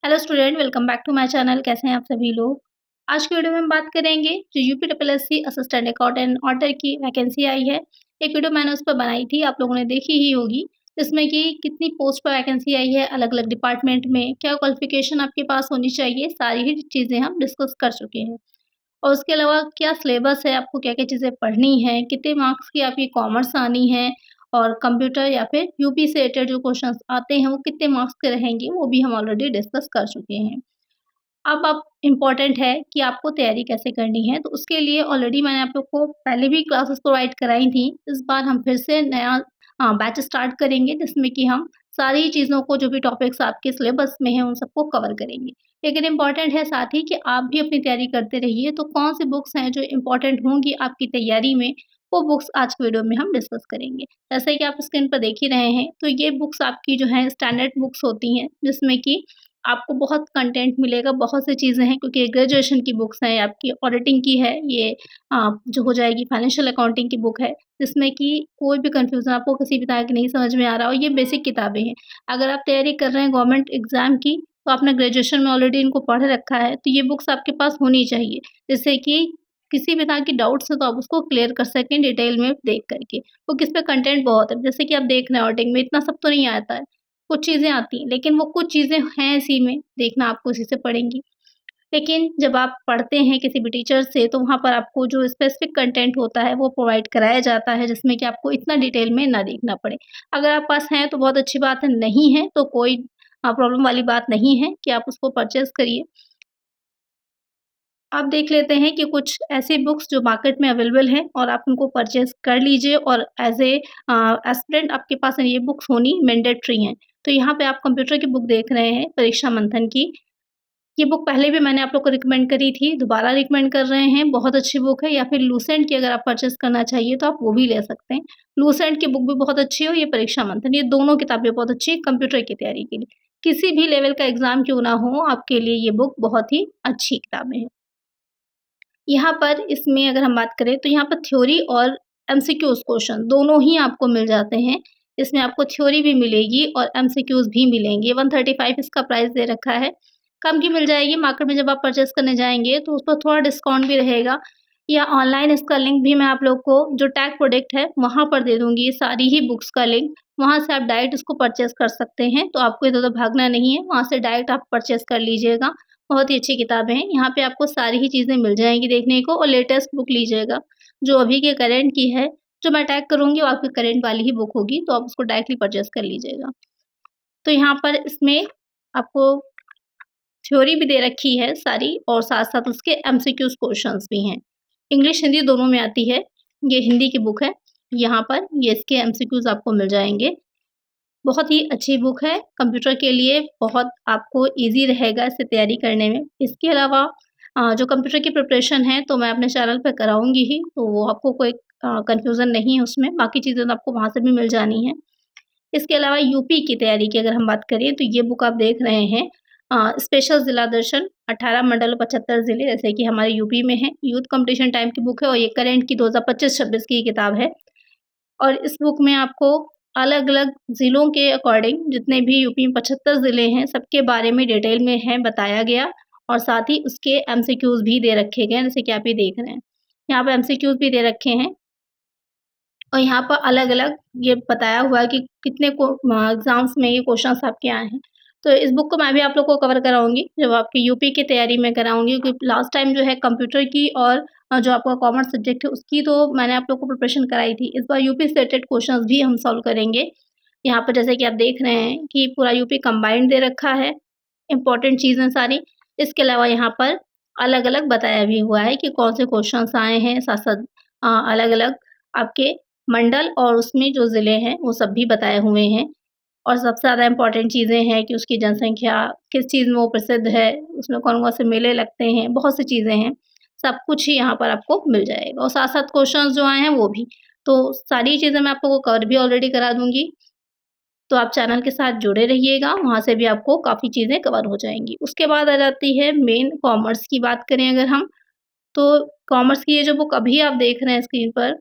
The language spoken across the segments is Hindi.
Hello student, welcome back to my channel. कैसे हैं आप सभी लोग। आज की वीडियो में हम बात करेंगे जो यूपीपीएससी असिस्टेंट अकाउंटेंट ऑडिटर की वैकेंसी आई है। एक वीडियो मैंने उस पर बनाई थी, आप लोगों ने देखी ही होगी, जिसमें कि कितनी पोस्ट पर वैकेंसी आई है, अलग अलग डिपार्टमेंट में क्या क्वालिफिकेशन आपके पास होनी चाहिए, सारी ही चीज़ें हम डिस्कस कर चुके हैं। और उसके अलावा क्या सिलेबस है, आपको क्या-क्या चीज़ें पढ़नी हैं, कितने मार्क्स की आपकी कॉमर्स आनी है और कंप्यूटर या फिर यूपी से रिलेटेड जो क्वेश्चंस आते हैं, वो कितने मार्क्स के रहेंगे, वो भी हम ऑलरेडी डिस्कस कर चुके हैं। अब इम्पोर्टेंट है कि आपको तैयारी कैसे करनी है, तो उसके लिए ऑलरेडी मैंने आप लोग को पहले भी क्लासेस प्रोवाइड कराई थी। इस बार हम फिर से नया बैच स्टार्ट करेंगे, जिसमें कि हम सारी चीज़ों को जो भी टॉपिक्स आपके सिलेबस में हैं, उन सबको कवर करेंगे। लेकिन इम्पोर्टेंट है साथ ही कि आप भी अपनी तैयारी करते रहिए, तो कौन-सी बुक्स हैं जो इम्पोर्टेंट होंगी आपकी तैयारी में, वो बुक्स आज की वीडियो में हम डिस्कस करेंगे। जैसे कि आप स्क्रीन पर देख ही रहे हैं, तो ये बुक्स आपकी जो हैं स्टैंडर्ड बुक्स होती हैं, जिसमें कि आपको बहुत कंटेंट मिलेगा, बहुत सी चीज़ें हैं क्योंकि ग्रेजुएशन की बुक्स हैं, आपकी ऑडिटिंग की है, ये जो हो जाएगी फाइनेंशियल अकाउंटिंग की बुक है, जिसमें कि कोई भी कन्फ्यूज़न आपको किसी भी तरह की नहीं समझ में आ रहा हो, ये बेसिक किताबें हैं। अगर आप तैयारी कर रहे हैं गवर्नमेंट एग्ज़ाम की, तो आपने ग्रेजुएशन में ऑलरेडी इनको पढ़ रखा है, तो ये बुक्स आपके पास होनी चाहिए, जिससे कि किसी भी तरह की डाउट्स हो तो आप उसको क्लियर कर सकें डिटेल में देख कर के। वो किस पे कंटेंट बहुत है, जैसे कि आप देख रहे हैं ऑडिटिंग में इतना सब तो नहीं आता है। कुछ चीज़ें आती हैं, लेकिन वो कुछ चीज़ें हैं इसी में, देखना आपको इसी से पड़ेंगी। लेकिन जब आप पढ़ते हैं किसी भी टीचर से, तो वहाँ पर आपको जो स्पेसिफ़िक कंटेंट होता है, वो प्रोवाइड कराया जाता है, जिसमें कि आपको इतना डिटेल में ना देखना पड़े। अगर आप पास हैं, तो बहुत अच्छी बात है, नहीं है, तो कोई प्रॉब्लम वाली बात नहीं है कि आप उसको परचेज़ करिए। आप देख लेते हैं कि कुछ ऐसी बुक्स जो मार्केट में अवेलेबल हैं और आप उनको परचेज़ कर लीजिए और एस्पिरेंट आपके पास ये बुक्स होनी मैंडेटरी हैं। तो यहाँ पे आप कंप्यूटर की बुक देख रहे हैं, परीक्षा मंथन की। ये बुक पहले भी मैंने आप लोग को रिकमेंड करी थी, दोबारा रिकमेंड कर रहे हैं, बहुत अच्छी बुक है या फिर लूसेंट की अगर आप परचेज़ करना चाहिए तो आप वो भी ले सकते हैं। लूसेंट की बुक भी बहुत अच्छी है और ये परीक्षा मंथन, ये दोनों किताबें बहुत अच्छी हैं कंप्यूटर की तैयारी के लिए। किसी भी लेवल का एग्ज़ाम क्यों ना हो, आपके लिए ये बुक बहुत ही अच्छी किताबें हैं। यहाँ पर इसमें अगर हम बात करें तो यहाँ पर थ्योरी और एमसीक्यूज़ क्वेश्चन दोनों ही आपको मिल जाते हैं। इसमें आपको थ्योरी भी मिलेगी और एमसीक्यूज़ भी मिलेंगे। 135 इसका प्राइस दे रखा है। कम की मिल जाएगी मार्केट में जब आप परचेज़ करने जाएँगे तो उस पर थोड़ा डिस्काउंट भी रहेगा या ऑनलाइन इसका लिंक भी मैं आप लोग को जो टैग प्रोडक्ट है वहाँ पर दे दूँगी सारी ही बुक्स का लिंक। वहाँ से आप डायरेक्ट इसको परचेज़ कर सकते हैं। तो आपको इधर-उधर भागना नहीं है, वहाँ से डायरेक्ट आप परचेज़ कर लीजिएगा। बहुत ही अच्छी किताबें हैं। यहाँ पे आपको सारी ही चीज़ें मिल जाएँगी देखने को और लेटेस्ट बुक लीजिएगा, जो अभी के करंट की है। जो मैं टैग करूँगी वो आपकी करंट वाली ही बुक होगी, तो आप उसको डायरेक्टली परचेज़ कर लीजिएगा। तो यहाँ पर इसमें आपको थ्योरी भी दे रखी है सारी और साथ-साथ उसके एमसीक्यूज़ क्वेश्चन्स भी हैं। इंग्लिश, हिंदी दोनों में आती है। ये हिंदी की बुक है। यहाँ पर ये इसके एमसीक्यूज़ आपको मिल जाएँगे। बहुत ही अच्छी बुक है, कंप्यूटर के लिए बहुत आपको ईज़ी रहेगा इससे तैयारी करने में। इसके अलावा जो कंप्यूटर की प्रिपरेशन है तो मैं अपने चैनल पे कराऊँगी ही, तो वो आपको कोई कन्फ्यूज़न नहीं है उसमें, बाकी चीज़ें तो आपको वहाँ से भी मिल जानी हैं। इसके अलावा यूपी की तैयारी की अगर हम बात करें तो ये बुक आप देख रहे हैं स्पेशल ज़िला दर्शन 18 मंडल 75 ज़िले जैसे कि हमारे यूपी में है, यूथ कॉम्पिटिशन टाइम की बुक है और ये करंट की 2025-26 की किताब है। और इस बुक में आपको अलग-अलग ज़िलों के अकॉर्डिंग जितने भी यूपी में 75 ज़िले हैं, सबके बारे में डिटेल में है बताया गया और साथ ही उसके एमसीक्यूज़ भी दे रखे गए हैं, जैसे कि आप ये देख रहे हैं। यहाँ पे एमसीक्यूज़ भी दे रखे हैं और यहाँ पर अलग-अलग ये बताया हुआ है कि कितने एग्ज़ाम्स में ये क्वेश्चन्स आपके आए हैं। तो इस बुक को मैं भी आप लोग को कवर कराऊँगी, जब आपकी यूपी की तैयारी में कराऊँगी क्योंकि लास्ट टाइम जो है कंप्यूटर की और जो आपका कॉमर्स सब्जेक्ट है उसकी तो मैंने आप लोग को प्रिपरेशन कराई थी। इस बार यूपी से रिलेटेड क्वेश्चन्स भी हम सॉल्व करेंगे। यहाँ पर जैसे कि आप देख रहे हैं कि पूरा यूपी कंबाइंड दे रखा है, इम्पोर्टेंट चीज़ें सारी। इसके अलावा यहाँ पर अलग-अलग बताया भी हुआ है कि कौन से क्वेश्चन्स आए हैं, साथ-साथ अलग-अलग आपके मंडल और उसमें जो ज़िले हैं, वो सब भी बताए हुए हैं और सबसे ज़्यादा इम्पोर्टेंट चीज़ें हैं कि उसकी जनसँख्या किस चीज़ में वो प्रसिद्ध है, उसमें कौन-कौन से मेले लगते हैं, बहुत सी चीज़ें हैं। सब कुछ ही यहाँ पर आपको मिल जाएगा और साथ-साथ क्वेश्चन्स जो आए हैं, वो भी। तो सारी चीज़ें मैं आप लोगों को कवर भी ऑलरेडी करा दूँगी। तो आप चैनल के साथ जुड़े रहिएगा, वहाँ से भी आपको काफ़ी चीज़ें कवर हो जाएँगी। उसके बाद आ जाती है मेन कॉमर्स की बात करें अगर हम, तो कॉमर्स की ये जो बुक अभी आप देख रहे हैं स्क्रीन पर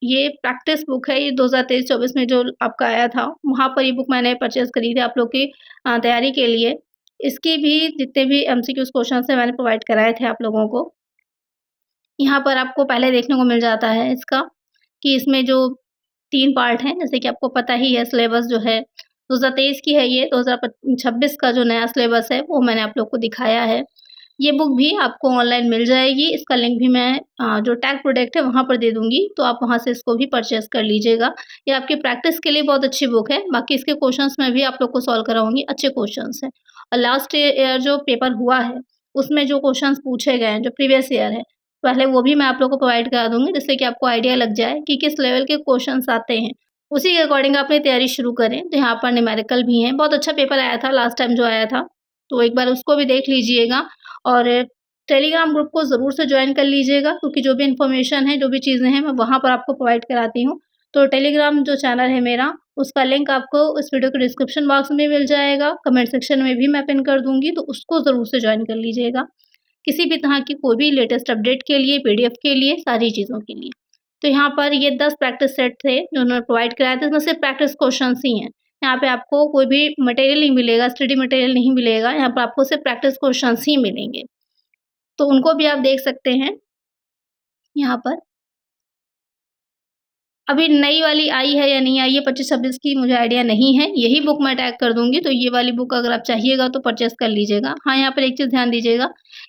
ये प्रैक्टिस बुक है, ये 2023-24 में जो आपका आया था, वहाँ पर ये बुक मैंने परचेज़ करी थी आप लोग की तैयारी के लिए। इसके भी जितने भी एमसीक्यूज़ क्वेश्चन्स हैं मैंने प्रोवाइड कराए थे आप लोगों को। यहाँ पर आपको पहले देखने को मिल जाता है इसका कि इसमें जो 3 पार्ट हैं, जैसे कि आपको पता ही है सिलेबस जो है 2023 की है ये, 2026 का जो नया सिलेबस है वो मैंने आप लोग को दिखाया है। ये बुक भी आपको ऑनलाइन मिल जाएगी, इसका लिंक भी मैं जो टैग प्रोडक्ट है वहाँ पर दे दूँगी, तो आप वहाँ से इसको भी परचेज़ कर लीजिएगा। ये आपकी प्रैक्टिस के लिए बहुत अच्छी बुक है, बाकी इसके क्वेश्चन्स मैं भी आप लोग को सॉल्व कराऊँगी, अच्छे क्वेश्चन्स हैं। और लास्ट ईयर जो पेपर हुआ है, उसमें जो क्वेश्चन्स पूछे गए हैं, जो प्रीवियस ईयर है, पहले वो भी मैं आप लोग को प्रोवाइड करा दूँगी, जिससे कि आपको आइडिया लग जाए कि किस लेवल के क्वेश्चन्स आते हैं। उसी के अकॉर्डिंग आप अपनी तैयारी शुरू करें। तो यहाँ पर न्यूमेरिकल भी हैं, बहुत अच्छा पेपर आया था लास्ट टाइम जो आया था, तो एक बार उसको भी देख लीजिएगा और टेलीग्राम ग्रुप को ज़रूर से जॉइन कर लीजिएगा क्योंकि जो भी इन्फॉर्मेशन है, जो भी चीज़ें हैं, मैं वहाँ पर आपको प्रोवाइड कराती हूँ। तो टेलीग्राम जो चैनल है मेरा, उसका लिंक आपको इस वीडियो के डिस्क्रिप्शन बॉक्स में मिल जाएगा, कमेंट सेक्शन में भी मैं पिन कर दूँगी, तो उसको ज़रूर से जॉइन कर लीजिएगा। किसी भी तरह की कोई भी लेटेस्ट अपडेट के लिए, पीडीएफ के लिए, सारी चीज़ों के लिए। तो यहाँ पर ये 10 प्रैक्टिस सेट थे जो उन्होंने प्रोवाइड कराए थे, इसमें सिर्फ़ प्रैक्टिस क्वेश्चन्स ही हैं। यहाँ पे आपको कोई भी मटेरियल नहीं मिलेगा, स्टडी मटेरियल नहीं मिलेगा, यहाँ पर आपको सिर्फ़ प्रैक्टिस क्वेश्चन्स ही मिलेंगे। तो उनको भी आप देख सकते हैं यहाँ पर। अभी नई वाली आई है या नहीं आई है 25-26 की मुझे आइडिया नहीं है, यही बुक मैं टैग कर दूँगी, तो ये वाली बुक अगर आप चाहिएगा तो परचेज़ कर लीजिएगा। हाँ, यहाँ पर एक चीज़ ध्यान दीजिएगा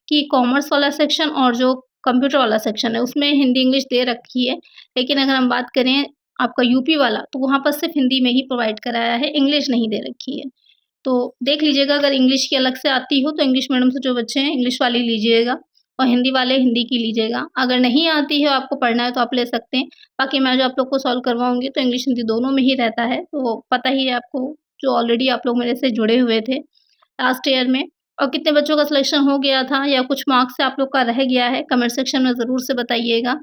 कि कॉमर्स वाला सेक्शन और जो कंप्यूटर वाला सेक्शन है, उसमें हिंदी, इंग्लिश दे रखी है, लेकिन अगर हम बात करें आपका यूपी वाला, तो वहाँ पर सिर्फ़ हिंदी में ही प्रोवाइड कराया है, इंग्लिश नहीं दे रखी है। तो देख लीजिएगा अगर इंग्लिश की अलग से आती हो तो इंग्लिश मीडियम से जो बच्चे हैं इंग्लिश वाली लीजिएगा और हिंदी वाले हिंदी की लीजिएगा। अगर नहीं आती है आपको पढ़ना है तो आप ले सकते हैं। बाकी मैं जो आप लोग को सॉल्व करवाऊँगी तो इंग्लिश हिंदी दोनों में ही रहता है। तो पता ही है आपको जो ऑलरेडी आप लोग मेरे से जुड़े हुए थे लास्ट ईयर में और कितने बच्चों का सिलेक्शन हो गया था या कुछ मार्क्स से आप लोग का रह गया है, कमेंट सेक्शन में ज़रूर से बताइएगा।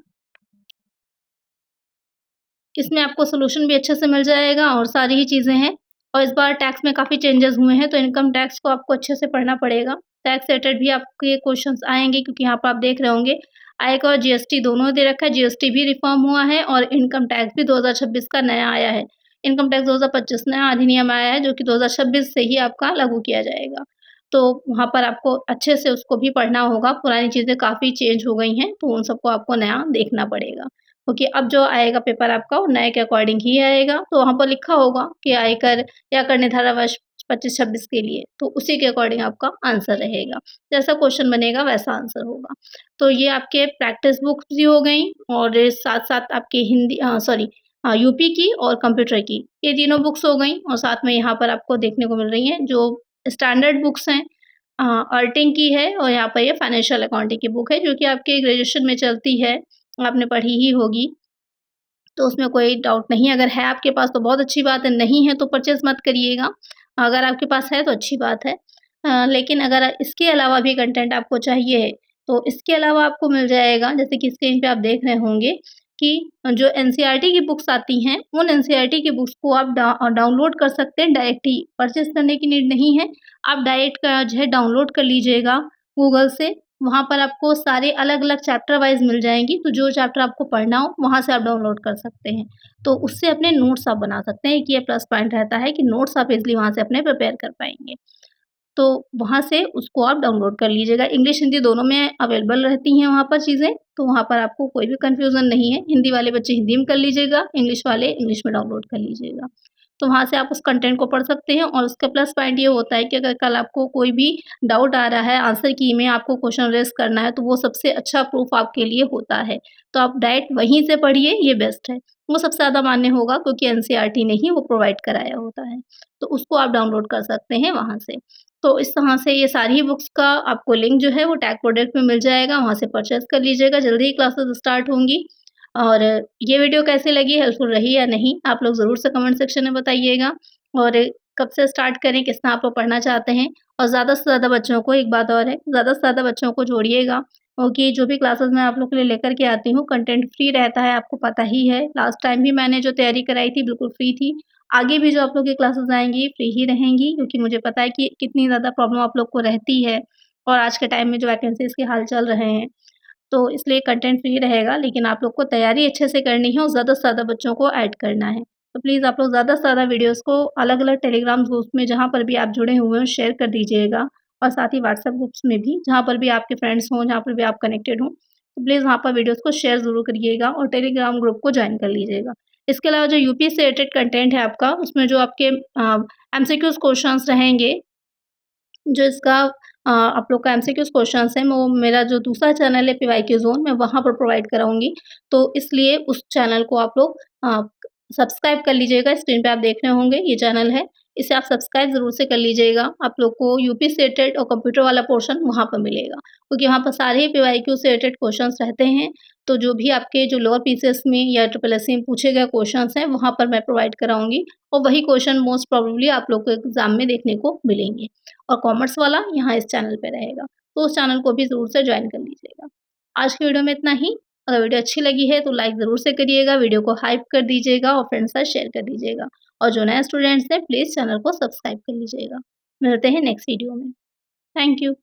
इसमें आपको सॉल्यूशन भी अच्छे से मिल जाएगा और सारी ही चीज़ें हैं और इस बार टैक्स में काफ़ी चेंजेज़ हुए हैं, तो इनकम टैक्स को आपको अच्छे से पढ़ना पड़ेगा। टैक्स रिलेटेड भी आपके क्वेश्चन्स आएँगे क्योंकि यहाँ पर आप देख रहे होंगे आयकर और जीएसटी दोनों दे रखा है, जीएसटी भी रिफ़ॉर्म हुआ है और इनकम टैक्स भी 2026 का नया आया है। इनकम टैक्स 2025 नया अधिनियम आया है जो कि 2026 से ही आपका लागू किया जाएगा। तो वहाँ पर आपको अच्छे से उसको भी पढ़ना होगा, पुरानी चीज़ें काफ़ी चेंज हो गई हैं, तो उन सबको आपको नया देखना पड़ेगा। क्योंकि अब जो आएगा पेपर आपका वो नए के अकॉर्डिंग ही आएगा, तो वहाँ पर लिखा होगा कि आयकर या कर निर्धारण वर्ष 25-26 के लिए, तो उसी के अकॉर्डिंग आपका आंसर रहेगा। जैसा क्वेश्चन बनेगा वैसा आंसर होगा। तो ये आपके प्रैक्टिस बुक्स भी हो गई और साथ-साथ आपकी यूपी की और कंप्यूटर की, ये तीनों बुक्स हो गई और साथ में यहाँ पर आपको देखने को मिल रही हैं जो स्टैंडर्ड बुक्स हैं अर्टिंग की है और यहाँ पर ये फाइनेंशियल अकाउंटिंग की बुक है जो कि आपके ग्रेजुएशन में चलती है, आपने पढ़ी ही होगी। तो उसमें कोई डाउट नहीं है, अगर है आपके पास तो बहुत अच्छी बात है, नहीं है तो परचेज़ मत करिएगा। अगर आपके पास है तो अच्छी बात है। लेकिन अगर इसके अलावा भी कंटेंट आपको चाहिए, तो इसके अलावा आपको मिल जाएगा जैसे कि स्क्रीन पे आप देख रहे होंगे कि जो एनसीईआरटी की बुक्स आती हैं, उन एनसीईआरटी की बुक्स को आप डाउनलोड कर सकते हैं डायरेक्ट ही, परचेज़ करने की नीड नहीं है। आप डायरेक्ट का जो है डाउनलोड कर लीजिएगा गूगल से वहाँ पर आपको सारे अलग-अलग चैप्टर वाइज़ मिल जाएँगी, तो जो चैप्टर आपको पढ़ना हो, वहाँ से आप डाउनलोड कर सकते हैं। तो उससे अपने नोट्स आप बना सकते हैं, एक ये प्लस पॉइंट रहता है कि नोट्स आप ईज़िली वहाँ से अपने प्रिपेयर कर पाएँगे। तो वहाँ से उसको आप डाउनलोड कर लीजिएगा। इंग्लिश, हिंदी दोनों में अवेलेबल रहती हैं वहाँ पर चीज़ें, तो वहाँ पर आपको कोई भी कन्फ्यूज़न नहीं है। हिंदी वाले बच्चे हिंदी में कर लीजिएगा, इंग्लिश वाले इंग्लिश में डाउनलोड कर लीजिएगा। तो वहाँ से आप उस कंटेंट को पढ़ सकते हैं और उसका प्लस पॉइंट ये होता है कि अगर कल आपको कोई भी डाउट आ रहा है, आंसर की में आपको क्वेश्चन रेज़ करना है, तो वो सबसे अच्छा प्रूफ़ आपके लिए होता है। तो आप डायरेक्ट वहीं से पढ़िए, ये बेस्ट है। वो सबसे ज़्यादा मान्य होगा क्योंकि एनसीईआरटी ने ही वो प्रोवाइड कराया होता है। तो उसको आप डाउनलोड कर सकते हैं वहाँ से। तो इस तरह से ये सारी बुक्स का आपको लिंक जो है वो टैग प्रोडक्ट में मिल जाएगा, वहाँ से परचेज़ कर लीजिएगा, जल्दी ही क्लासेस स्टार्ट होंगी। और ये वीडियो कैसी लगी, हेल्पफुल रही या नहीं, आप लोग ज़रूर से कमेंट सेक्शन में बताइएगा। और कब से स्टार्ट करें, किस तरह आप लोग पढ़ना चाहते हैं और ज़्यादा से ज़्यादा बच्चों को एक बात और है, ज़्यादा से ज़्यादा बच्चों को जोड़िएगा क्योंकि जो भी क्लासेस मैं आप लोग के लिए लेकर के आती हूँ, कंटेंट फ्री रहता है, आपको पता ही है। लास्ट टाइम भी मैंने जो तैयारी कराई थी, बिल्कुल फ्री थी। आगे भी जो आप लोग की क्लासेस आएँगी, फ्री ही रहेंगी क्योंकि मुझे पता है कि कितनी ज़्यादा प्रॉब्लम आप लोग को रहती है और आज के टाइम में जो वैकेंसीज़ के हाल चल रहे हैं। तो इसलिए कंटेंट फ्री रहेगा, लेकिन आप लोग को तैयारी अच्छे से करनी है और ज़्यादा से ज़्यादा बच्चों को ऐड करना है। तो प्लीज़ आप लोग ज़्यादा से ज़्यादा वीडियोज़ को अलग-अलग टेलीग्राम ग्रुप्स में जहाँ पर भी आप जुड़े हुए हो शेयर कर दीजिएगा और साथ ही व्हाट्सएप ग्रुप्स में भी जहाँ पर भी आपके फ्रेंड्स हों, जहाँ पर भी आप कनेक्टेड हों, तो प्लीज़ वहाँ पर वीडियोज़ को शेयर ज़रूर करिएगा और टेलीग्राम ग्रुप को जॉइन कर लीजिएगा। इसके अलावा जो यूपीएससी से रिलेटेड कंटेंट है आपका, उसमें जो आपके एमसीक्यूज़ क्वेश्चन्स रहेंगे, जो इसका आप लोग का एमसीक्यूज़ क्वेश्चन्स हैं, वो मेरा जो दूसरा चैनल है पीवाईक्यू ज़ोन, मैं वहाँ पर प्रोवाइड कराऊँगी। तो इसलिए उस चैनल को आप लोग सब्सक्राइब कर लीजिएगा, स्क्रीन पे आप देख रहे होंगे ये चैनल है, इसे आप सब्सक्राइब ज़रूर से कर लीजिएगा। आप लोग को यूपी से रिलेटेड और कंप्यूटर वाला पोर्शन वहाँ पर मिलेगा, क्योंकि वहाँ पर सारे ही पीवाईक्यू से रिलेटेड क्वेश्चन्स रहते हैं। तो जो भी आपके जो लोअर पीसीएस में या ट्रिपल एससी में पूछे गए क्वेश्चन्स हैं, वहाँ पर मैं प्रोवाइड कराऊँगी और वही क्वेश्चन मोस्ट प्रोबेबली आप लोग को एग्ज़ाम में देखने को मिलेंगे। और कॉमर्स वाला यहाँ इस चैनल पे रहेगा, तो उस चैनल को भी ज़रूर से जॉइन कर लीजिएगा। आज की वीडियो में इतना ही, अगर वीडियो अच्छी लगी है तो लाइक ज़रूर से करिएगा, वीडियो को हाइप कर दीजिएगा और फ्रेंड्स के साथ शेयर कर दीजिएगा। और जो नए स्टूडेंट्स हैं प्लीज़ चैनल को सब्सक्राइब कर लीजिएगा। मिलते हैं नेक्स्ट वीडियो में। Thank you.